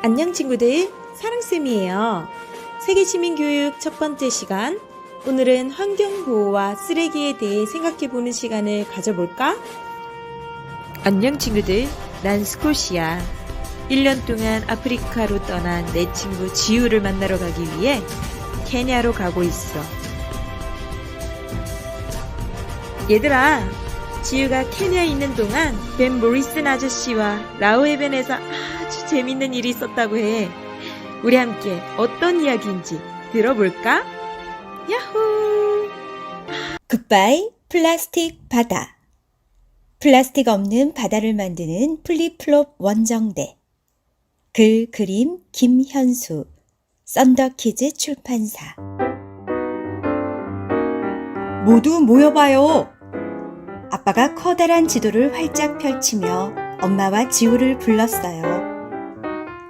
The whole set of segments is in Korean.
안녕 친구들, 사랑쌤이에요. 세계시민교육 첫 번째 시간, 오늘은 환경보호와 쓰레기에 대해 생각해보는 시간을 가져볼까? 안녕 친구들, 난 스콧이야. 1년 동안 아프리카로 떠난 내 친구 지우를 만나러 가기 위해 케냐로 가고 있어. 얘들아, 지우가 케냐에 있는 동안 벤 모리슨 아저씨와 라오해변에서 아주 재밌는 일이 있었다고 해. 우리 함께 어떤 이야기인지 들어볼까? 야호! 굿바이 플라스틱 바다. 플라스틱 없는 바다를 만드는 플립플롭 원정대. 글 그림 김현수, 썬더키즈 출판사. 모두 모여봐요. 아빠가 커다란 지도를 활짝 펼치며 엄마와 지우를 불렀어요.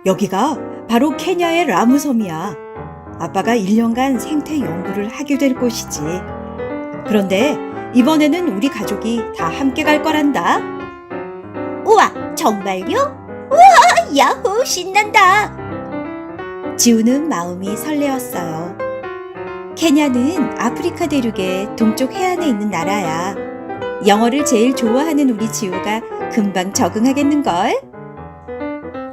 여기가 바로 케냐의 라무섬이야. 아빠가 1년간 생태 연구를 하게 될 곳이지. 그런데 이번에는 우리 가족이 다 함께 갈 거란다. 우와, 정말요? 우와, 야호, 신난다. 지우는 마음이 설레었어요. 케냐는 아프리카 대륙의 동쪽 해안에 있는 나라야. 영어를 제일 좋아하는 우리 지우가 금방 적응하겠는걸?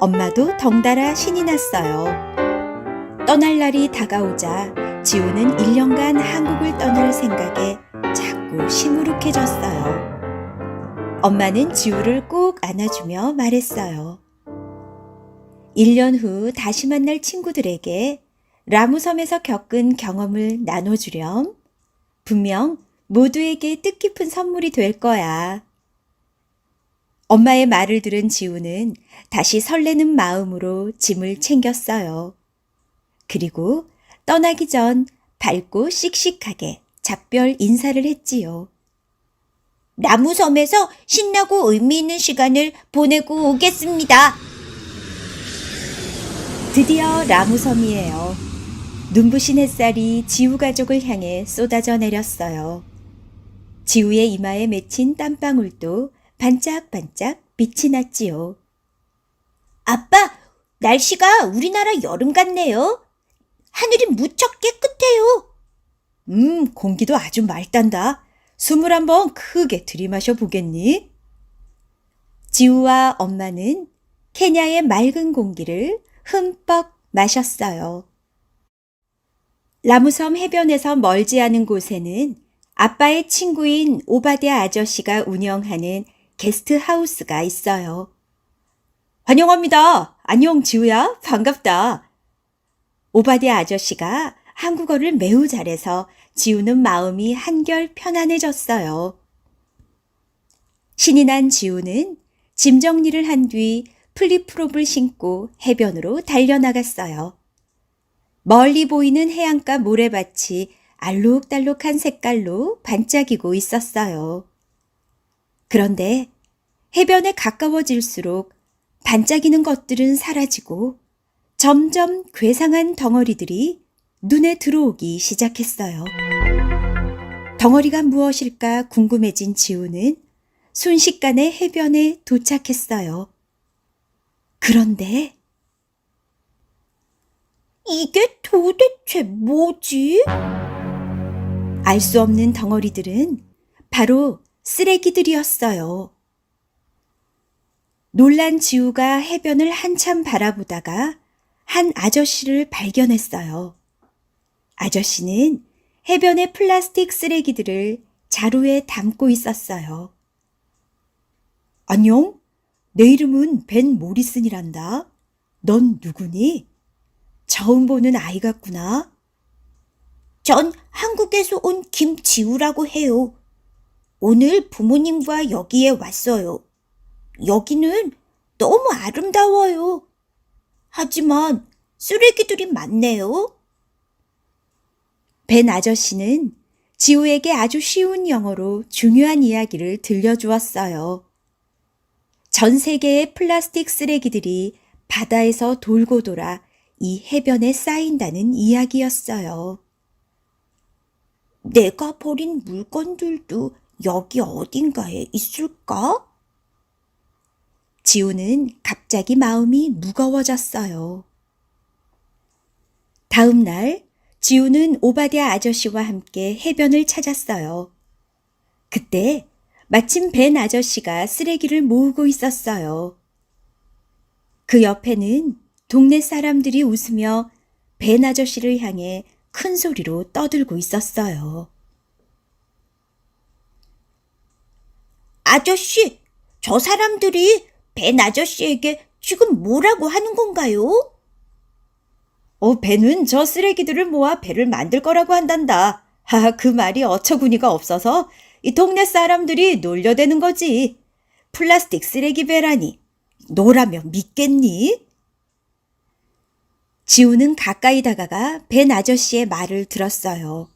엄마도 덩달아 신이 났어요. 떠날 날이 다가오자 지우는 1년간 한국을 떠날 생각에 자꾸 시무룩해졌어요. 엄마는 지우를 꼭 안아주며 말했어요. 1년 후 다시 만날 친구들에게 라무섬에서 겪은 경험을 나눠주렴. 분명 모두에게 뜻깊은 선물이 될 거야. 엄마의 말을 들은 지우는 다시 설레는 마음으로 짐을 챙겼어요. 그리고 떠나기 전 밝고 씩씩하게 작별 인사를 했지요. 나무섬에서 신나고 의미 있는 시간을 보내고 오겠습니다. 드디어 라무섬이에요. 눈부신 햇살이 지우 가족을 향해 쏟아져 내렸어요. 지우의 이마에 맺힌 땀방울도 반짝반짝 빛이 났지요. 아빠, 날씨가 우리나라 여름 같네요. 하늘이 무척 깨끗해요. 공기도 아주 맑단다. 숨을 한번 크게 들이마셔 보겠니? 지우와 엄마는 케냐의 맑은 공기를 흠뻑 마셨어요. 라무섬 해변에서 멀지 않은 곳에는 아빠의 친구인 오바댜 아저씨가 운영하는 게스트하우스가 있어요. 환영합니다. 안녕 지우야, 반갑다. 오바댜 아저씨가 한국어를 매우 잘해서 지우는 마음이 한결 편안해졌어요. 신이 난 지우는 짐 정리를 한 뒤 플립플롭을 신고 해변으로 달려나갔어요. 멀리 보이는 해안가 모래밭이 알록달록한 색깔로 반짝이고 있었어요. 그런데 해변에 가까워질수록 반짝이는 것들은 사라지고 점점 괴상한 덩어리들이 눈에 들어오기 시작했어요. 덩어리가 무엇일까 궁금해진 지우는 순식간에 해변에 도착했어요. 그런데 이게 도대체 뭐지? 알 수 없는 덩어리들은 바로 쓰레기들이었어요. 놀란 지우가 해변을 한참 바라보다가 한 아저씨를 발견했어요. 아저씨는 해변의 플라스틱 쓰레기들을 자루에 담고 있었어요. 안녕? 내 이름은 벤 모리슨이란다. 넌 누구니? 처음 보는 아이 같구나. 전 한국에서 온 김지우라고 해요. 오늘 부모님과 여기에 왔어요. 여기는 너무 아름다워요. 하지만 쓰레기들이 많네요. 벤 아저씨는 지우에게 아주 쉬운 영어로 중요한 이야기를 들려주었어요. 전 세계의 플라스틱 쓰레기들이 바다에서 돌고 돌아 이 해변에 쌓인다는 이야기였어요. 내가 버린 물건들도 여기 어딘가에 있을까? 지우는 갑자기 마음이 무거워졌어요. 다음 날 지우는 오바댜 아저씨와 함께 해변을 찾았어요. 그때 마침 벤 아저씨가 쓰레기를 모으고 있었어요. 그 옆에는 동네 사람들이 웃으며 벤 아저씨를 향해 큰 소리로 떠들고 있었어요. 아저씨, 저 사람들이 벤 아저씨에게 지금 뭐라고 하는 건가요? 벤은 저 쓰레기들을 모아 배를 만들 거라고 한단다. 그 말이 어처구니가 없어서 이 동네 사람들이 놀려대는 거지. 플라스틱 쓰레기 배라니. 너라면 믿겠니? 지우는 가까이 다가가 벤 아저씨의 말을 들었어요.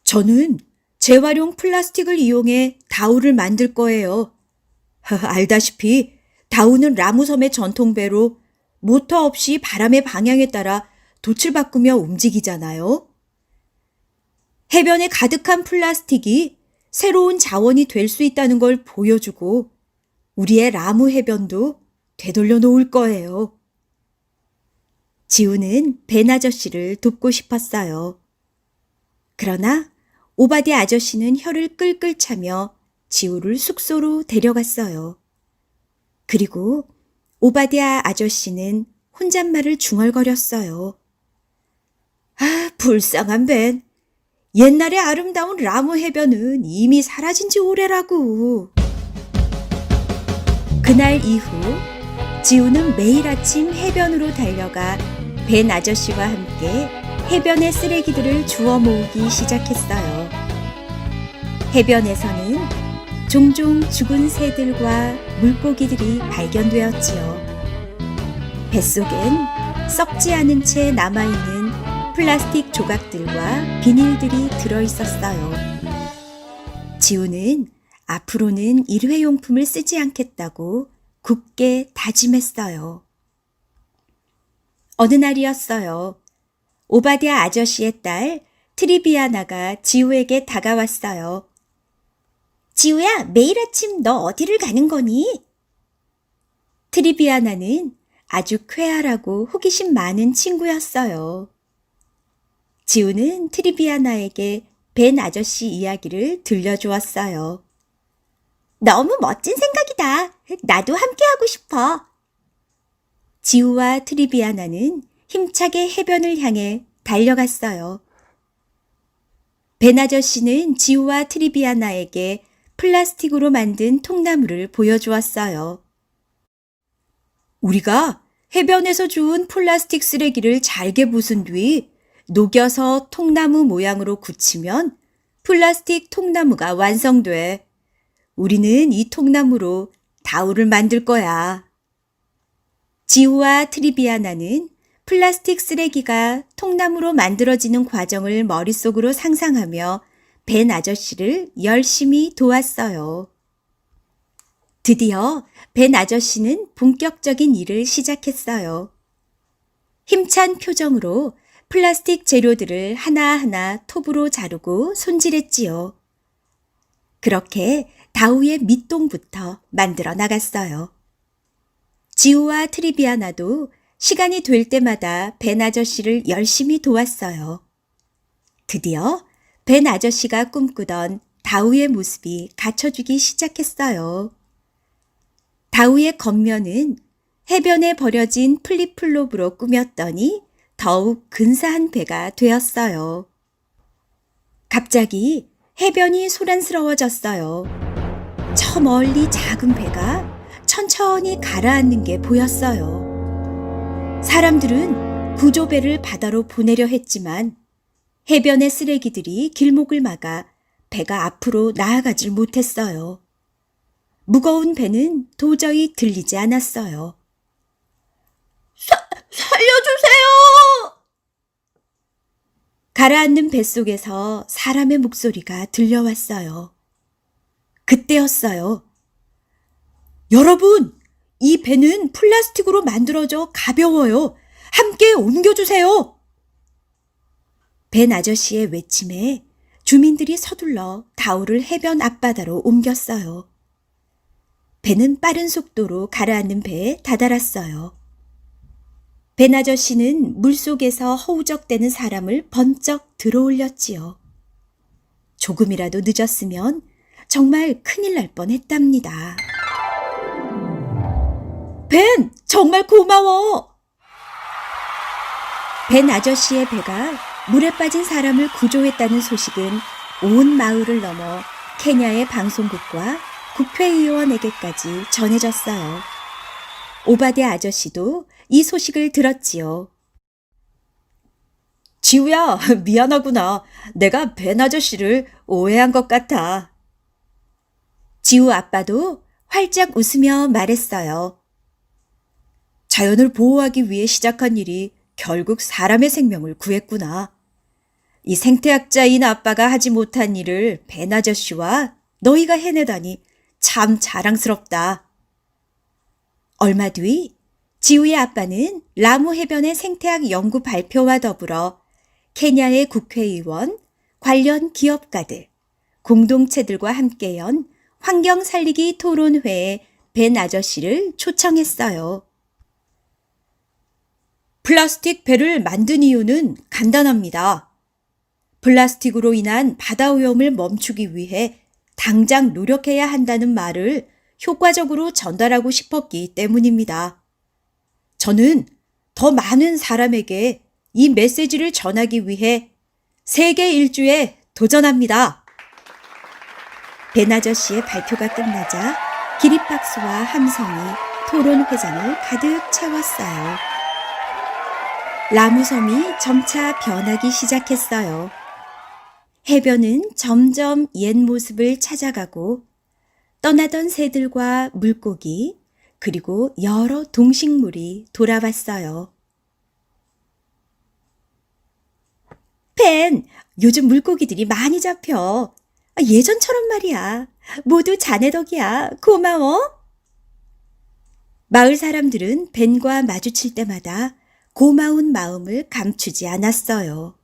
저는 재활용 플라스틱을 이용해 다우를 만들 거예요. 알다시피 다우는 라무섬의 전통배로 모터 없이 바람의 방향에 따라 돛을 바꾸며 움직이잖아요. 해변에 가득한 플라스틱이 새로운 자원이 될 수 있다는 걸 보여주고 우리의 라무 해변도 되돌려 놓을 거예요. 지우는 벤 아저씨를 돕고 싶었어요. 그러나 오바댜 아저씨는 혀를 끌끌 차며 지우를 숙소로 데려갔어요. 그리고 오바댜 아저씨는 혼잣말을 중얼거렸어요. 불쌍한 벤. 옛날의 아름다운 라무 해변은 이미 사라진 지 오래라고. 그날 이후 지우는 매일 아침 해변으로 달려가 벤 아저씨와 함께 해변의 쓰레기들을 주워 모으기 시작했어요. 해변에서는 종종 죽은 새들과 물고기들이 발견되었지요. 뱃속엔 썩지 않은 채 남아있는 플라스틱 조각들과 비닐들이 들어있었어요. 지우는 앞으로는 일회용품을 쓰지 않겠다고 굳게 다짐했어요. 어느 날이었어요. 오바댜 아저씨의 딸 트리비아나가 지우에게 다가왔어요. 지우야, 매일 아침 너 어디를 가는 거니? 트리비아나는 아주 쾌활하고 호기심 많은 친구였어요. 지우는 트리비아나에게 벤 아저씨 이야기를 들려주었어요. 너무 멋진 생각이다. 나도 함께하고 싶어. 지우와 트리비아나는 힘차게 해변을 향해 달려갔어요. 벤 아저씨는 지우와 트리비아나에게 플라스틱으로 만든 통나무를 보여주었어요. 우리가 해변에서 주운 플라스틱 쓰레기를 잘게 부순 뒤 녹여서 통나무 모양으로 굳히면 플라스틱 통나무가 완성돼. 우리는 이 통나무로 다우를 만들 거야. 지우와 트리비아나는 플라스틱 쓰레기가 통나무로 만들어지는 과정을 머릿속으로 상상하며 벤 아저씨를 열심히 도왔어요. 드디어 벤 아저씨는 본격적인 일을 시작했어요. 힘찬 표정으로 플라스틱 재료들을 하나하나 톱으로 자르고 손질했지요. 그렇게 다우의 밑동부터 만들어 나갔어요. 지우와 트리비아나도 시간이 될 때마다 벤 아저씨를 열심히 도왔어요. 드디어 벤 아저씨가 꿈꾸던 다우의 모습이 갖춰지기 시작했어요. 다우의 겉면은 해변에 버려진 플립플롭으로 꾸몄더니 더욱 근사한 배가 되었어요. 갑자기 해변이 소란스러워졌어요. 저 멀리 작은 배가 천천히 가라앉는 게 보였어요. 사람들은 구조배를 바다로 보내려 했지만 해변의 쓰레기들이 길목을 막아 배가 앞으로 나아가질 못했어요. 무거운 배는 도저히 들리지 않았어요. 살려주세요! 가라앉는 뱃속에서 사람의 목소리가 들려왔어요. 그때였어요. 여러분, 이 배는 플라스틱으로 만들어져 가벼워요. 함께 옮겨주세요. 벤 아저씨의 외침에 주민들이 서둘러 다우를 해변 앞바다로 옮겼어요. 배는 빠른 속도로 가라앉는 배에 다다랐어요. 벤 아저씨는 물속에서 허우적대는 사람을 번쩍 들어올렸지요. 조금이라도 늦었으면 정말 큰일 날 뻔했답니다. 벤, 정말 고마워! 벤 아저씨의 배가 물에 빠진 사람을 구조했다는 소식은 온 마을을 넘어 케냐의 방송국과 국회의원에게까지 전해졌어요. 오바데 아저씨도 이 소식을 들었지요. 지우야, 미안하구나. 내가 벤 아저씨를 오해한 것 같아. 지우 아빠도 활짝 웃으며 말했어요. 자연을 보호하기 위해 시작한 일이 결국 사람의 생명을 구했구나. 이 생태학자인 아빠가 하지 못한 일을 벤 아저씨와 너희가 해내다니 참 자랑스럽다. 얼마 뒤 지우의 아빠는 라무 해변의 생태학 연구 발표와 더불어 케냐의 국회의원, 관련 기업가들, 공동체들과 함께 연 환경 살리기 토론회에 벤 아저씨를 초청했어요. 플라스틱 배를 만든 이유는 간단합니다. 플라스틱으로 인한 바다 오염을 멈추기 위해 당장 노력해야 한다는 말을 효과적으로 전달하고 싶었기 때문입니다. 저는 더 많은 사람에게 이 메시지를 전하기 위해 세계 일주에 도전합니다. 벤 아저씨의 발표가 끝나자 기립박수와 함성이 토론회장을 가득 채웠어요. 라무섬이 점차 변하기 시작했어요. 해변은 점점 옛 모습을 찾아가고 떠나던 새들과 물고기 그리고 여러 동식물이 돌아왔어요. 벤, 요즘 물고기들이 많이 잡혀. 예전처럼 말이야. 모두 자네 덕이야. 고마워. 마을 사람들은 벤과 마주칠 때마다 고마운 마음을 감추지 않았어요.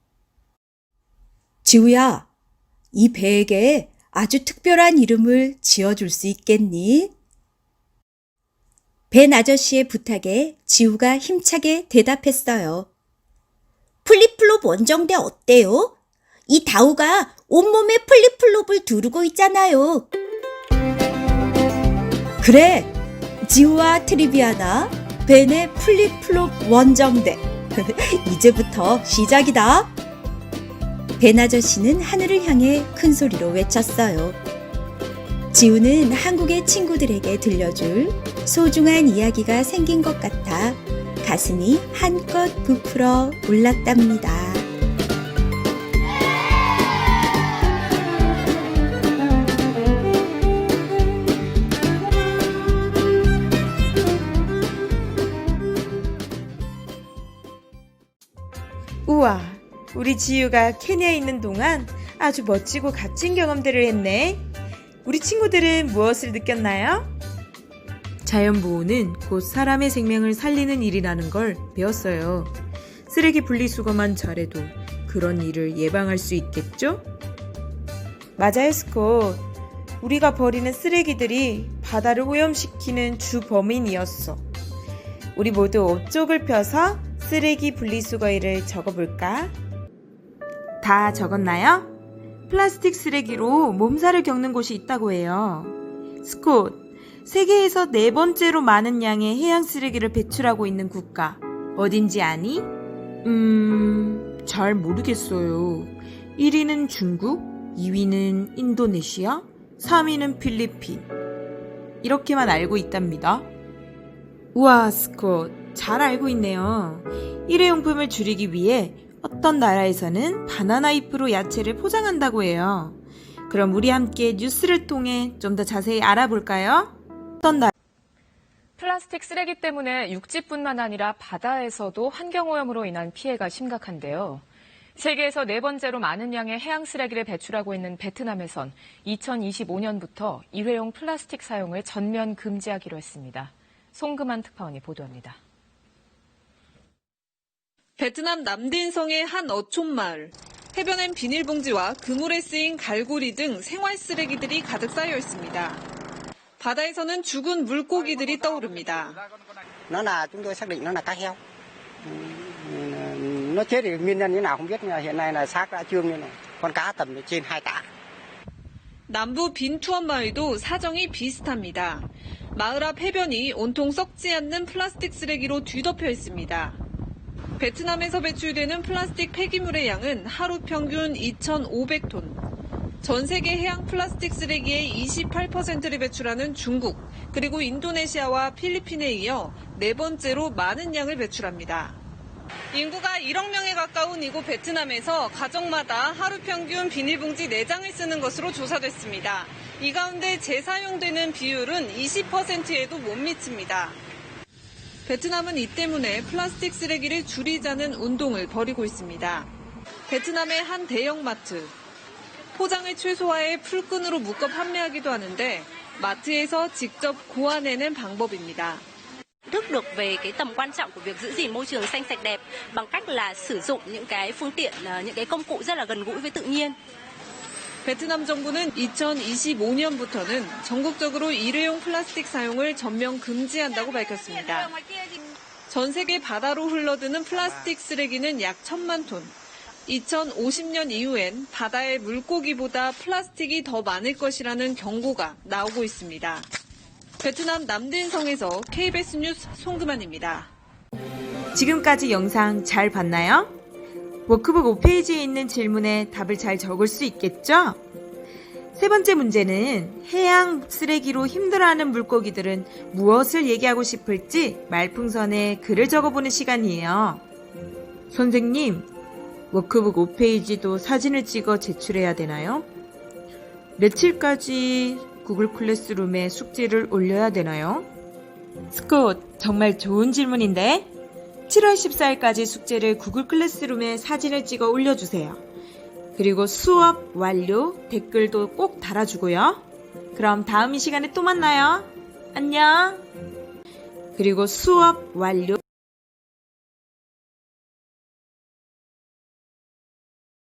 지우야, 이 배에게 아주 특별한 이름을 지어줄 수 있겠니? 벤 아저씨의 부탁에 지우가 힘차게 대답했어요. 플립플롭 원정대 어때요? 이 다우가 온몸에 플립플롭을 두르고 있잖아요. 그래, 지우와 트리비아나, 벤의 플립플롭 원정대. 이제부터 시작이다. 벤 아저씨는 하늘을 향해 큰 소리로 외쳤어요. 지우는 한국의 친구들에게 들려줄 소중한 이야기가 생긴 것 같아 가슴이 한껏 부풀어 올랐답니다. 우와, 우리 지유가 케냐에 있는 동안 아주 멋지고 값진 경험들을 했네. 우리 친구들은 무엇을 느꼈나요? 자연보호는 곧 사람의 생명을 살리는 일이라는 걸 배웠어요. 쓰레기 분리수거만 잘해도 그런 일을 예방할 수 있겠죠? 맞아요, 스콧. 우리가 버리는 쓰레기들이 바다를 오염시키는 주 범인이었어. 우리 모두 업적을 펴서 쓰레기 분리수거일을 적어볼까? 다 적었나요? 플라스틱 쓰레기로 몸살을 겪는 곳이 있다고 해요. 스콧, 세계에서 4번째로 많은 양의 해양 쓰레기를 배출하고 있는 국가 어딘지 아니? 잘 모르겠어요. 1위는 중국, 2위는 인도네시아, 3위는 필리핀. 이렇게만 알고 있답니다. 우와, 스콧, 잘 알고 있네요. 일회용품을 줄이기 위해 어떤 나라에서는 바나나 잎으로 야채를 포장한다고 해요. 그럼 우리 함께 뉴스를 통해 좀 더 자세히 알아볼까요? 플라스틱 쓰레기 때문에 육지뿐만 아니라 바다에서도 환경오염으로 인한 피해가 심각한데요. 세계에서 4번째로 많은 양의 해양 쓰레기를 배출하고 있는 베트남에선 2025년부터 일회용 플라스틱 사용을 전면 금지하기로 했습니다. 송금한 특파원이 보도합니다. 베트남 남딘성의 한 어촌 마을. 해변엔 비닐봉지와 그물에 쓰인 갈고리 등 생활 쓰레기들이 가득 쌓여 있습니다. 바다에서는 죽은 물고기들이 떠오릅니다. Nó là chúng tôi xác định nó là cá heo. Nó chết thì nguyên nhân như nào không biết, nhưng mà hiện nay là xác đã trương như này. Con cá tầm trên 2 tạ. 남부 빈투안 마을도 사정이 비슷합니다. 마을 앞 해변이 온통 썩지 않는 플라스틱 쓰레기로 뒤덮여 있습니다. 베트남에서 배출되는 플라스틱 폐기물의 양은 하루 평균 2,500톤. 전 세계 해양 플라스틱 쓰레기의 28%를 배출하는 중국, 그리고 인도네시아와 필리핀에 이어 네 번째로 많은 양을 배출합니다. 인구가 1억 명에 가까운 이곳 베트남에서 가정마다 하루 평균 비닐봉지 4장을 쓰는 것으로 조사됐습니다. 이 가운데 재사용되는 비율은 20%에도 못 미칩니다. 베트남은 이 때문에 플라스틱 쓰레기를 줄이자는 운동을 벌이고 있습니다. 베트남의 한 대형마트. 포장을 최소화해 풀끈으로 묶어 판매하기도 하는데 마트에서 직접 고아내는 방법입니다. Thức được về cái tầm quan trọng của việc giữ gìn môi trường xanh sạch đẹp bằng cách là sử dụng những cái phương tiện, những cái công cụ rất là gần gũi với tự nhiên. 베트남 정부는 2025년부터는 전국적으로 일회용 플라스틱 사용을 전면 금지한다고 밝혔습니다. 전 세계 바다로 흘러드는 플라스틱 쓰레기는 약 1,000만 톤. 2050년 이후엔 바다의 물고기보다 플라스틱이 더 많을 것이라는 경고가 나오고 있습니다. 베트남 남된성에서 KBS 뉴스 송금환입니다. 지금까지 영상 잘 봤나요? 워크북 5페이지에 있는 질문에 답을 잘 적을 수 있겠죠? 세 번째 문제는 해양 쓰레기로 힘들어하는 물고기들은 무엇을 얘기하고 싶을지 말풍선에 글을 적어보는 시간이에요. 선생님, 워크북 5페이지도 사진을 찍어 제출해야 되나요? 며칠까지 구글 클래스룸에 숙제를 올려야 되나요? 스콧, 정말 좋은 질문인데? 7월 14일까지 숙제를 구글 클래스룸에 사진을 찍어 올려주세요. 그리고 수업 완료 댓글도 꼭 달아주고요. 그럼 다음 이 시간에 또 만나요. 안녕. 그리고 수업 완료